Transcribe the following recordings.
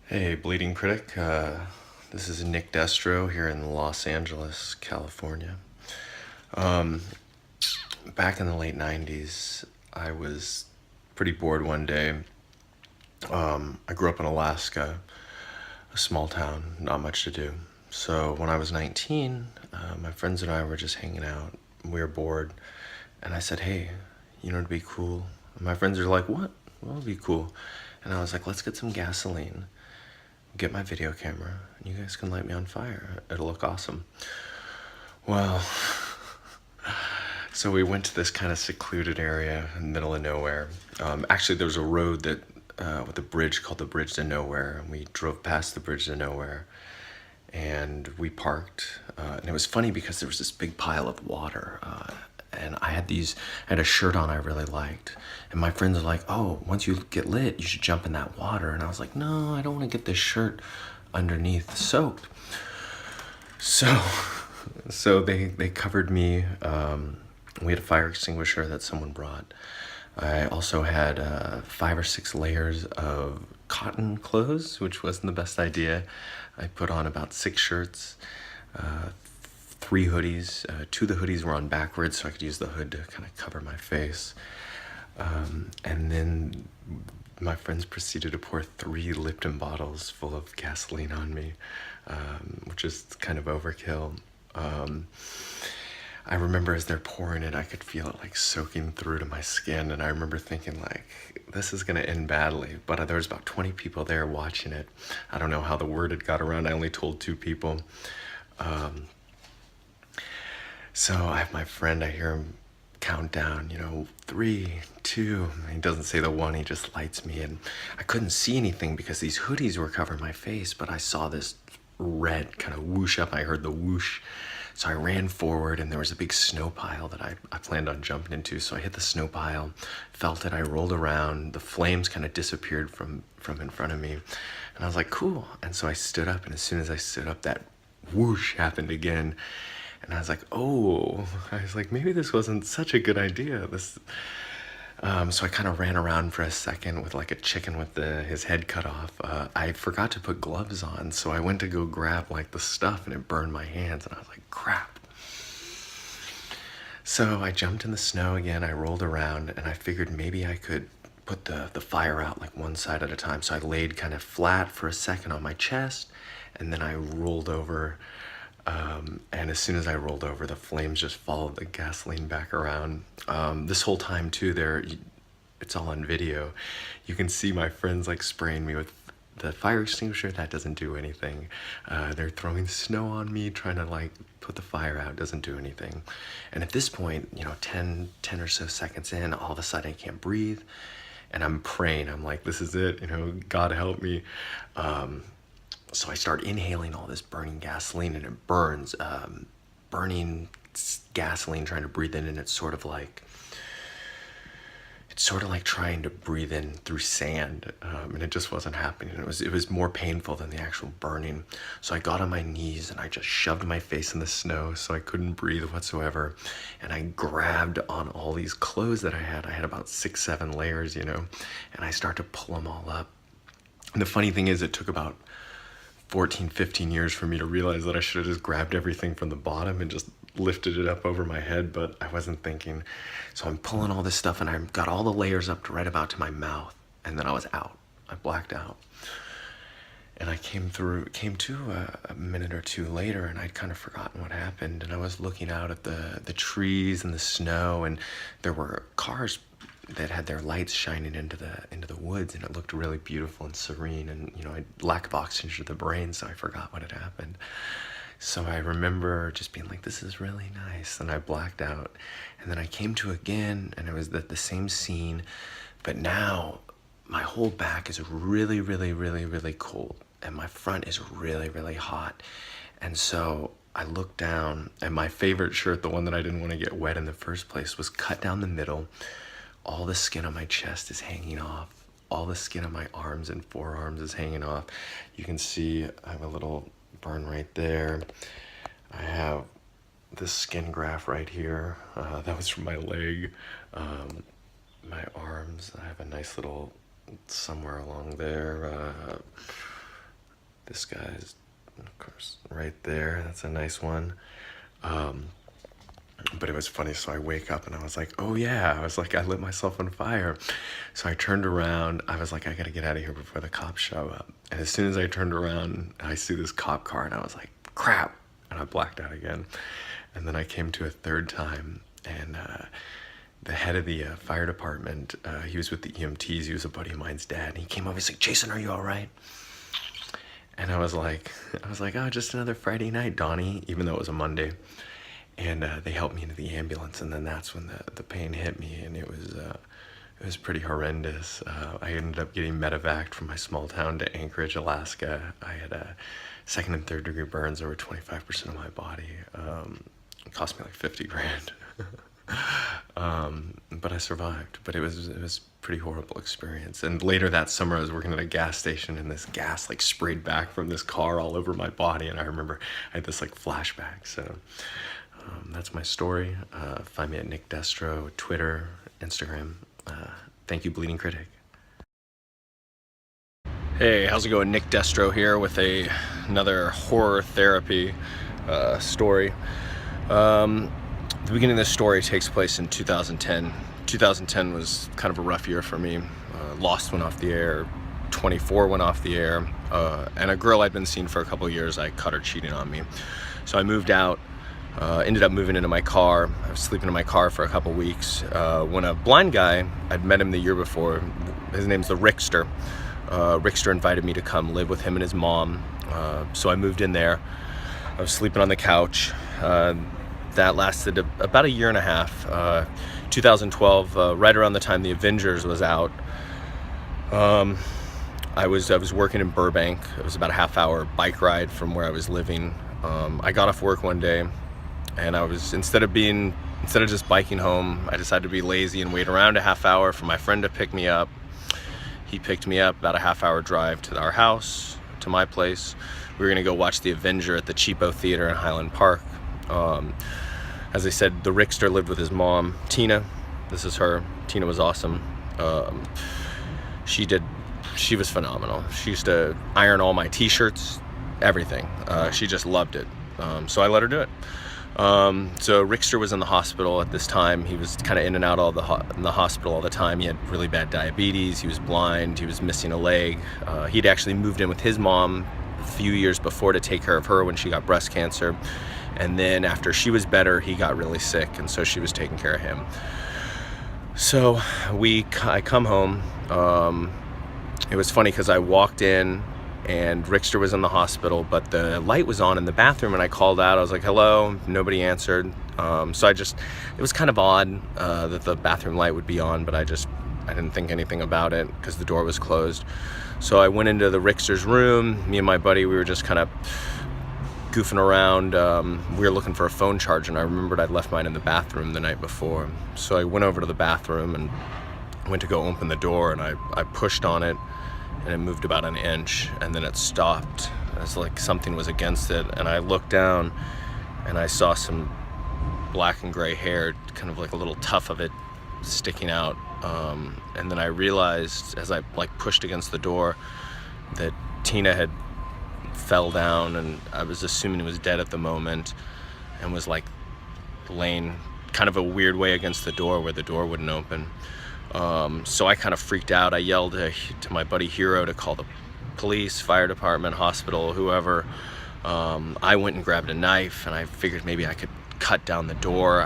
Hey, Bleeding Critic. This is Nick Destro here in Los Angeles, California. Back in the late 90s, I was pretty bored one day. I grew up in Alaska, a small town, not much to do. So when I was 19, my friends and I were just hanging out. We were bored. And I said, hey, it'd be cool. And my friends are like, what? Well, it'd be cool. And I was like, let's get some gasoline, get my video camera, and you guys can light me on fire. It'll look awesome. Well, so we went to this kind of secluded area in the middle of nowhere. Actually, there was a road that with a bridge called the Bridge to Nowhere, and we drove past the Bridge to Nowhere, and we parked. And it was funny because there was this big pile of water. And I had a shirt on I really liked. And my friends were like, oh, once you get lit, you should jump in that water. And I was like, no, I don't want to get this shirt underneath soaked. So, so they covered me. We had a fire extinguisher that someone brought. I also had 5 or 6 layers of cotton clothes, which wasn't the best idea. I put on about 6 shirts, 3 hoodies. 2 of the hoodies were on backwards, so I could use the hood to kind of cover my face. And then my friends proceeded to pour 3 Lipton bottles full of gasoline on me, which is kind of overkill. I remember as they're pouring it, I could feel it like soaking through to my skin, and I remember thinking like, this is gonna end badly. But there was about 20 people there watching it. I don't know how the word had got around. I only told 2 people. So I have my friend, I hear him count down, 3, 2, and he doesn't say the 1, he just lights me, and I couldn't see anything because these hoodies were covering my face, but I saw this red kind of whoosh up. I heard the whoosh. So I ran forward, and there was a big snow pile that I planned on jumping into. So I hit the snow pile, felt it, I rolled around, the flames kind of disappeared from in front of me, and I was like, cool. And so I stood up, and as soon as I stood up, that whoosh happened again. And I was like, oh, maybe this wasn't such a good idea. So I kind of ran around for a second with like a chicken with his head cut off. I forgot to put gloves on, so I went to go grab like the stuff, and it burned my hands, and I was like, crap. So I jumped in the snow again, I rolled around, and I figured maybe I could put the fire out like one side at a time. So I laid kind of flat for a second on my chest, and then I rolled over. And as soon as I rolled over, the flames just followed the gasoline back around. This whole time too, it's all on video. You can see my friends like spraying me with the fire extinguisher. That doesn't do anything. They're throwing snow on me, trying to like put the fire out. Doesn't do anything. And at this point, 10 or so seconds in, all of a sudden I can't breathe. And I'm praying. I'm like, this is it. God help me. So I start inhaling all this burning gasoline, and it burns. Burning gasoline, trying to breathe in, and it's sort of like trying to breathe in through sand, and it just wasn't happening. It was more painful than the actual burning. So I got on my knees, and I just shoved my face in the snow so I couldn't breathe whatsoever. And I grabbed on all these clothes that I had. I had about 6, 7 layers, and I start to pull them all up. And the funny thing is, it took about 14, 15 years for me to realize that I should have just grabbed everything from the bottom and just lifted it up over my head, but I wasn't thinking. So I'm pulling all this stuff, and I got all the layers up to right about to my mouth, and then I was out. I blacked out. And I came to a minute or 2 later, and I'd kind of forgotten what happened, and I was looking out at the trees and the snow, and there were cars that had their lights shining into the woods, and it looked really beautiful and serene. And I lack of oxygen to the brain, so I forgot what had happened. So I remember just being like, this is really nice, and I blacked out. And then I came to again, and it was the same scene, but now my whole back is really, really, really, really cold, and my front is really, really hot. And so I looked down, and my favorite shirt, the one that I didn't want to get wet in the first place, was cut down the middle. All the skin on my chest is hanging off. All the skin on my arms and forearms is hanging off. You can see I have a little burn right there. I have this skin graft right here. That was from my leg. My arms, I have a nice little somewhere along there. This guy's, of course, right there. That's a nice one. But it was funny. So I wake up and I was like, oh yeah, I was like, I lit myself on fire. So I turned around. I was like, I gotta get out of here before the cops show up. And as soon as I turned around, I see this cop car and I was like, crap. And I blacked out again. And then I came to a third time, and the head of the fire department, he was with the EMTs. He was a buddy of mine's dad. And he came over, he's like, Jason, are you all right? And I was like, oh, just another Friday night, Donnie, even though it was a Monday. And they helped me into the ambulance, and then that's when the pain hit me, and it was pretty horrendous. I ended up getting medevaced from my small town to Anchorage, Alaska. I had second and third degree burns over 25% of my body. It cost me like 50 grand. But I survived. But it was pretty horrible experience. And later that summer I was working at a gas station, and this gas like sprayed back from this car all over my body, and I remember I had this like flashback. So that's my story. Find me at Nick Destro, Twitter, Instagram. Thank you, Bleeding Critic. Hey, how's it going? Nick Destro here with another horror therapy story. The beginning of this story takes place in 2010. 2010 was kind of a rough year for me. Lost went off the air, 24 went off the air, and a girl I'd been seeing for a couple of years, I caught her cheating on me. So I moved out, ended up moving into my car. I was sleeping in my car for a couple weeks when a blind guy, I'd met him the year before, his name's the Rickster. Rickster invited me to come live with him and his mom, so I moved in there. I was sleeping on the couch. That lasted about a year and a half. 2012, right around the time The Avengers was out. I was working in Burbank. It was about a half-hour bike ride from where I was living. I got off work one day, and I was instead of just biking home, I decided to be lazy and wait around a half hour for my friend to pick me up. He picked me up, about a half-hour drive to our house, to my place. We were gonna go watch The Avenger at the Cheapo Theater in Highland Park. As I said, the Rickster lived with his mom, Tina. This is her. Tina was awesome. She was phenomenal. She used to iron all my t-shirts, everything. She just loved it. So I let her do it. So Rickster was in the hospital at this time. He was kind of in and out in the hospital all the time. He had really bad diabetes. He was blind. He was missing a leg. He'd actually moved in with his mom a few years before to take care of her when she got breast cancer. And then after she was better, he got really sick, and so she was taking care of him. So I come home. It was funny because I walked in and Rickster was in the hospital, but the light was on in the bathroom, and I called out. I was like, hello, nobody answered. So it was kind of odd that the bathroom light would be on, but I didn't think anything about it because the door was closed. So I went into the Rickster's room. Me and my buddy, we were just kind of goofing around. We were looking for a phone charger, and I remembered I'd left mine in the bathroom the night before. So I went over to the bathroom and went to go open the door, and I pushed on it, and it moved about an inch, and then it stopped. It's like something was against it, and I looked down and I saw some black and gray hair, kind of like a little tuft of it sticking out. And then I realized as I pushed against the door that Tina had fell down, and I was assuming it was dead at the moment, and was like laying kind of a weird way against the door where the door wouldn't open. So I kind of freaked out. I yelled to my buddy Hero to call the police, fire department, hospital, whoever. I went and grabbed a knife, and I figured maybe I could cut down the door.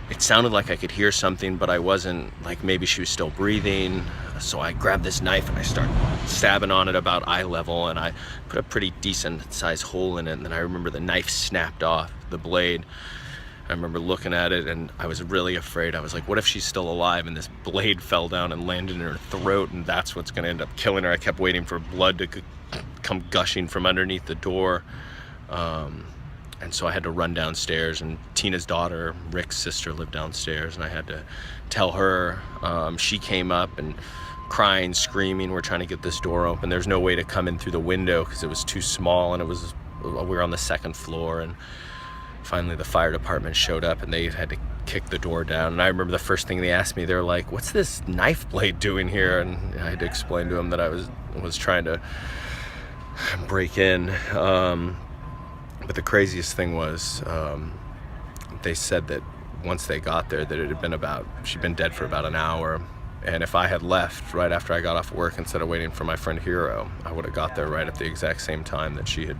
It sounded like I could hear something, but I wasn't, like maybe she was still breathing. So I grabbed this knife and I started stabbing on it about eye level, and I put a pretty decent sized hole in it. And then I remember the knife snapped off the blade. I remember looking at it, and I was really afraid. I was like, what if she's still alive and this blade fell down and landed in her throat, and that's what's gonna end up killing her? I kept waiting for blood to come gushing from underneath the door. And so I had to run downstairs, and Tina's daughter, Rick's sister, lived downstairs, and I had to tell her. She came up and crying, screaming, we're trying to get this door open. There's no way to come in through the window because it was too small, and we were on the second floor. And finally the fire department showed up, and they had to kick the door down. And I remember the first thing they asked me, they're like, what's this knife blade doing here? And I had to explain to them that I was trying to break in. But the craziest thing was, they said that once they got there, that it had been she'd been dead for about an hour. And if I had left right after I got off work instead of waiting for my friend Hero, I would have got there right at the exact same time that she had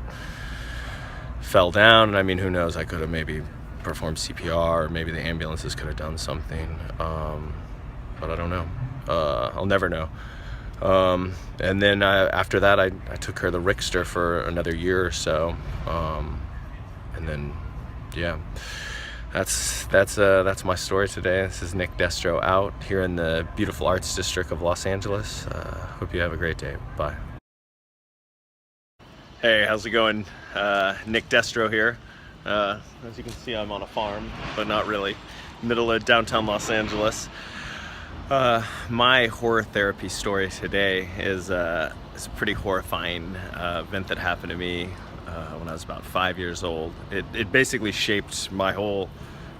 fell down. And I mean, who knows, I could have maybe performed CPR, or maybe the ambulances could have done something. But I don't know. I'll never know. And then after that, I took her to the Rickster for another year or so. And then, yeah, that's my story today. This is Nick Destro out here in the beautiful Arts District of Los Angeles. Hope you have a great day. Bye. Hey, how's it going? Nick Destro here. As you can see, I'm on a farm, but not really. Middle of downtown Los Angeles. My horror therapy story today is a pretty horrifying event that happened to me when I was about 5 years old. It basically shaped my whole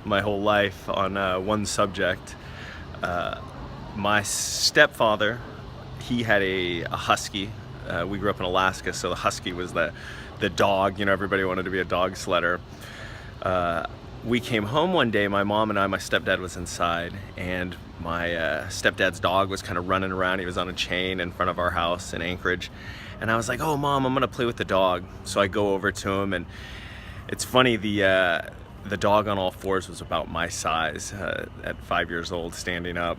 life on one subject. My stepfather, he had a husky. We grew up in Alaska, so the husky was the dog. You know, everybody wanted to be a dog sledder. We came home one day, my mom and I, my stepdad was inside, and my stepdad's dog was kind of running around. He was on a chain in front of our house in Anchorage. And I was like, oh, Mom, I'm gonna play with the dog. So I go over to him, and it's funny, the dog on all fours was about my size at 5 years old, standing up.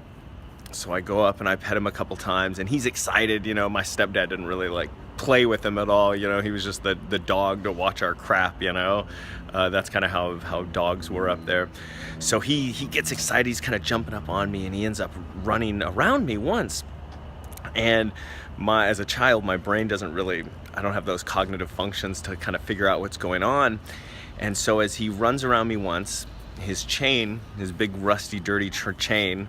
So I go up and I pet him a couple times, and he's excited. You know, my stepdad didn't really like play with him at all. You know, he was just the dog to watch our crap, you know. That's kind of how dogs were up there. So he gets excited, he's kind of jumping up on me, and he ends up running around me once. And as a child, my brain doesn't really, I don't have those cognitive functions to kind of figure out what's going on. And so as he runs around me once, his chain, his big rusty dirty chain,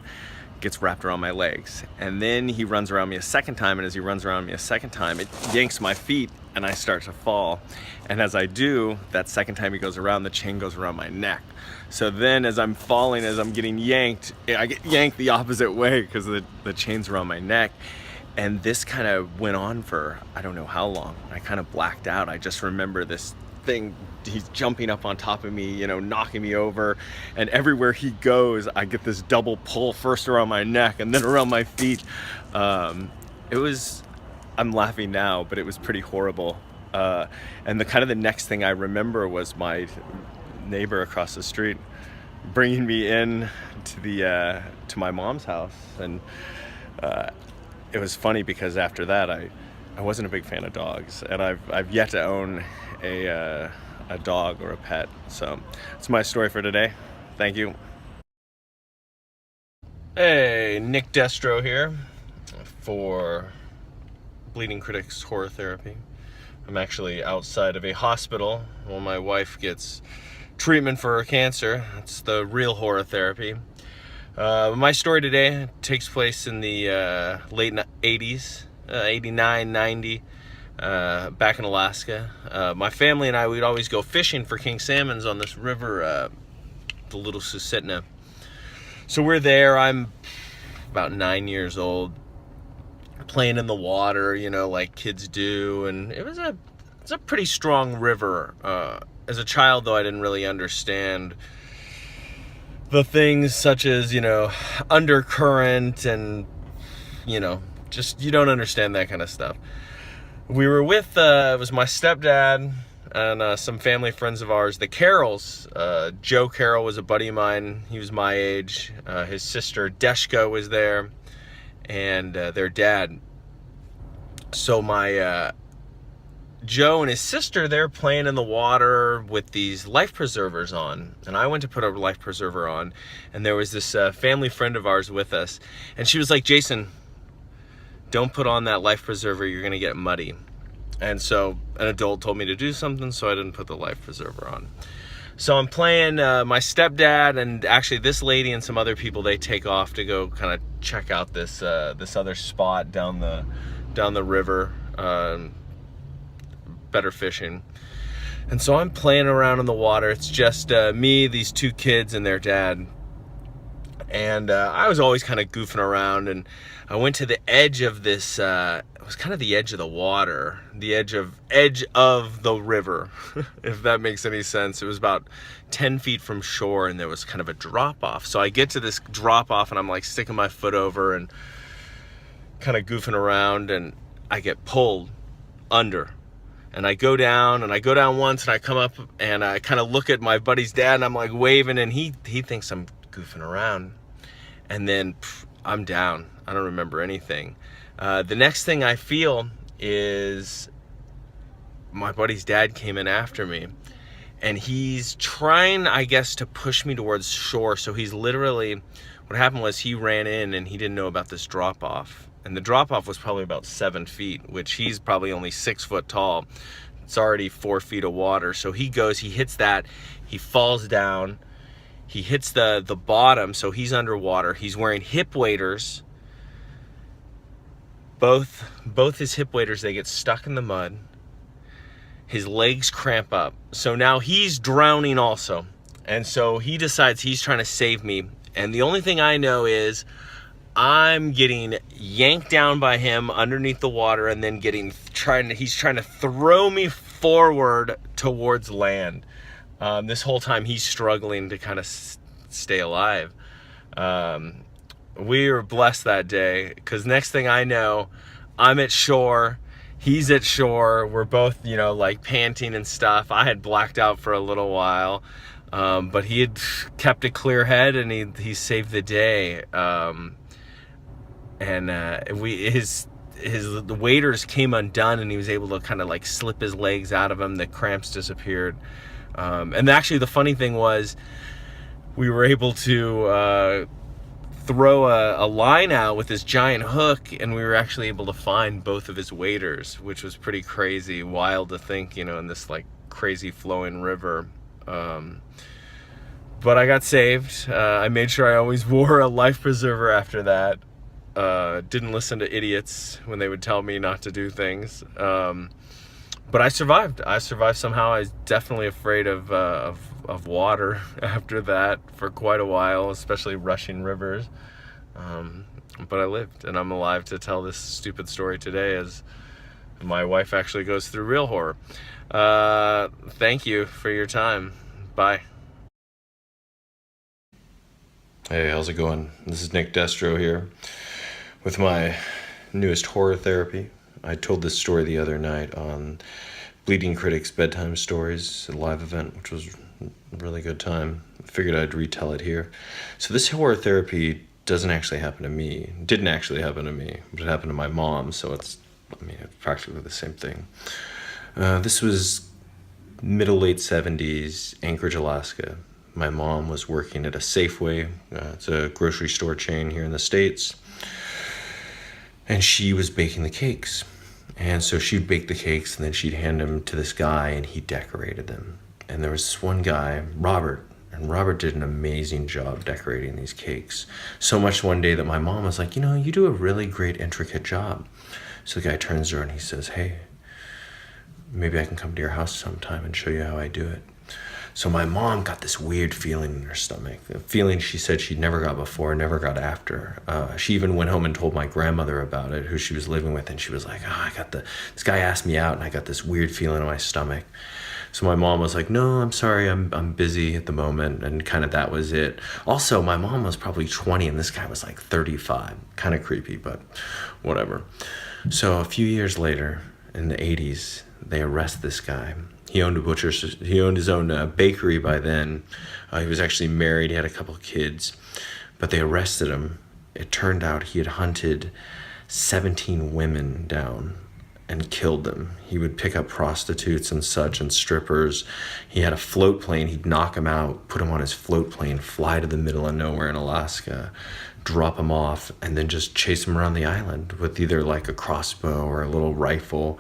gets wrapped around my legs. And then he runs around me a second time, and as he runs around me a second time, it yanks my feet and I start to fall. And as I do, that second time he goes around, the chain goes around my neck. So then as I'm falling, as I'm getting yanked, I get yanked the opposite way because the chain's around my neck. And this kind of went on for, I don't know how long. I kind of blacked out. I just remember this thing, he's jumping up on top of me, you know, knocking me over, and everywhere he goes I get this double pull, first around my neck and then around my feet. It was, I'm laughing now, but it was pretty horrible. And the next thing I remember was my neighbor across the street bringing me in to my mom's house. And it was funny because after that I wasn't a big fan of dogs, and I've yet to own a dog or a pet. So that's my story for today. Thank you. Hey, Nick Destro here for Bleeding Critic's Horror Therapy. I'm actually outside of a hospital while my wife gets treatment for her cancer. It's the real horror therapy. My story today takes place in the late 80s, 89, 90. Back in Alaska. My family and I, we'd always go fishing for king salmons on this river, the Little Susitna. So we're there, I'm about 9 years old, playing in the water, you know, like kids do, and it's a pretty strong river. As a child, though, I didn't really understand the things such as, you know, undercurrent and, you know, just, you don't understand that kind of stuff. We were with, it was my stepdad and some family friends of ours, the Carrolls. Joe Carroll was a buddy of mine. He was my age. His sister Deshka was there, and their dad. So my Joe and his sister, they're playing in the water with these life preservers on. And I went to put a life preserver on, and there was this family friend of ours with us. And she was like, Jason, don't put on that life preserver, you're gonna get muddy. And so an adult told me to do something, so I didn't put the life preserver on. So I'm playing, my stepdad and actually this lady and some other people, they take off to go kind of check out this this other spot down the river, better fishing. And so I'm playing around in the water. It's just me, these two kids, and their dad. And I was always kind of goofing around, and I went to the edge of this, it was kind of the edge of the water, the edge of the river, if that makes any sense. It was about 10 feet from shore, and there was kind of a drop off. So I get to this drop off, and I'm like sticking my foot over and kind of goofing around, and I get pulled under. And I go down once, and I come up, and I kind of look at my buddy's dad, and I'm like waving, and he thinks I'm goofing around. And then I'm down. I don't remember anything. The next thing I feel is my buddy's dad came in after me, and he's trying, I guess, to push me towards shore. So he's literally, what happened was he ran in and he didn't know about this drop off. And the drop off was probably about 7 feet, which he's probably only 6 foot tall. It's already 4 feet of water. So he goes, he hits that, he falls down, he hits the bottom, so he's underwater. He's wearing hip waders. Both his hip waders, they get stuck in the mud. His legs cramp up. So now he's drowning also. And so he decides he's trying to save me. And the only thing I know is I'm getting yanked down by him underneath the water, and then he's trying to throw me forward towards land. This whole time he's struggling to kind of stay alive. We were blessed that day, because next thing I know, I'm at shore, he's at shore, we're both, like panting and stuff. I had blacked out for a little while, but he had kept a clear head, and he saved the day. The waders came undone, and he was able to kind of like slip his legs out of him. The cramps disappeared. And actually the funny thing was, we were able to throw a line out with this giant hook, and we were actually able to find both of his waders, which was pretty crazy, wild to think, in this like crazy flowing river. But I got saved. I made sure I always wore a life preserver after that. Didn't listen to idiots when they would tell me not to do things. But I survived. Somehow. I was definitely afraid of water after that for quite a while, especially rushing rivers. But I lived, and I'm alive to tell this stupid story today, as my wife actually goes through real horror. Thank you for your time. Bye. Hey, how's it going? This is Nick Destro here with my newest horror therapy. I told this story the other night on Bleeding Critic's Bedtime Stories, a live event, which was a really good time. I figured I'd retell it here. So this horror therapy didn't actually happen to me, but it happened to my mom, so it's practically the same thing. This was late 70s, Anchorage, Alaska. My mom was working at a Safeway. It's a grocery store chain here in the States. And she was baking the cakes. And so she'd bake the cakes, and then she'd hand them to this guy, and he decorated them. And there was this one guy, Robert, and Robert did an amazing job decorating these cakes. So much one day that my mom was like, you do a really great, intricate job. So the guy turns to her and he says, hey, maybe I can come to your house sometime and show you how I do it. So my mom got this weird feeling in her stomach, a feeling she said she'd never got before, never got after. She even went home and told my grandmother about it, who she was living with, and she was like, this guy asked me out, and I got this weird feeling in my stomach. So my mom was like, no, I'm sorry, I'm busy at the moment, and kind of that was it. Also, my mom was probably 20, and this guy was like 35. Kind of creepy, but whatever. So a few years later, in the 80s, they arrest this guy. He owned his own bakery by then. He was actually married, he had a couple of kids, but they arrested him. It turned out he had hunted 17 women down and killed them. He would pick up prostitutes and such and strippers. He had a float plane. He'd knock them out, put them on his float plane, fly to the middle of nowhere in Alaska, drop them off, and then just chase them around the island with either like a crossbow or a little rifle.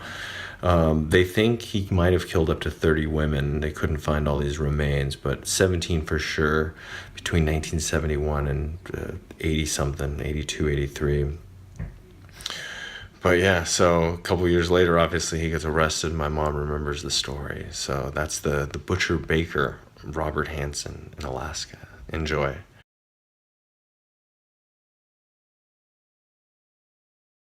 They think he might have killed up to 30 women. They couldn't find all these remains, but 17 for sure between 1971 and 80-something, 82, 83. But yeah, so a couple years later, obviously, he gets arrested. My mom remembers the story. So that's the butcher baker, Robert Hansen in Alaska. Enjoy.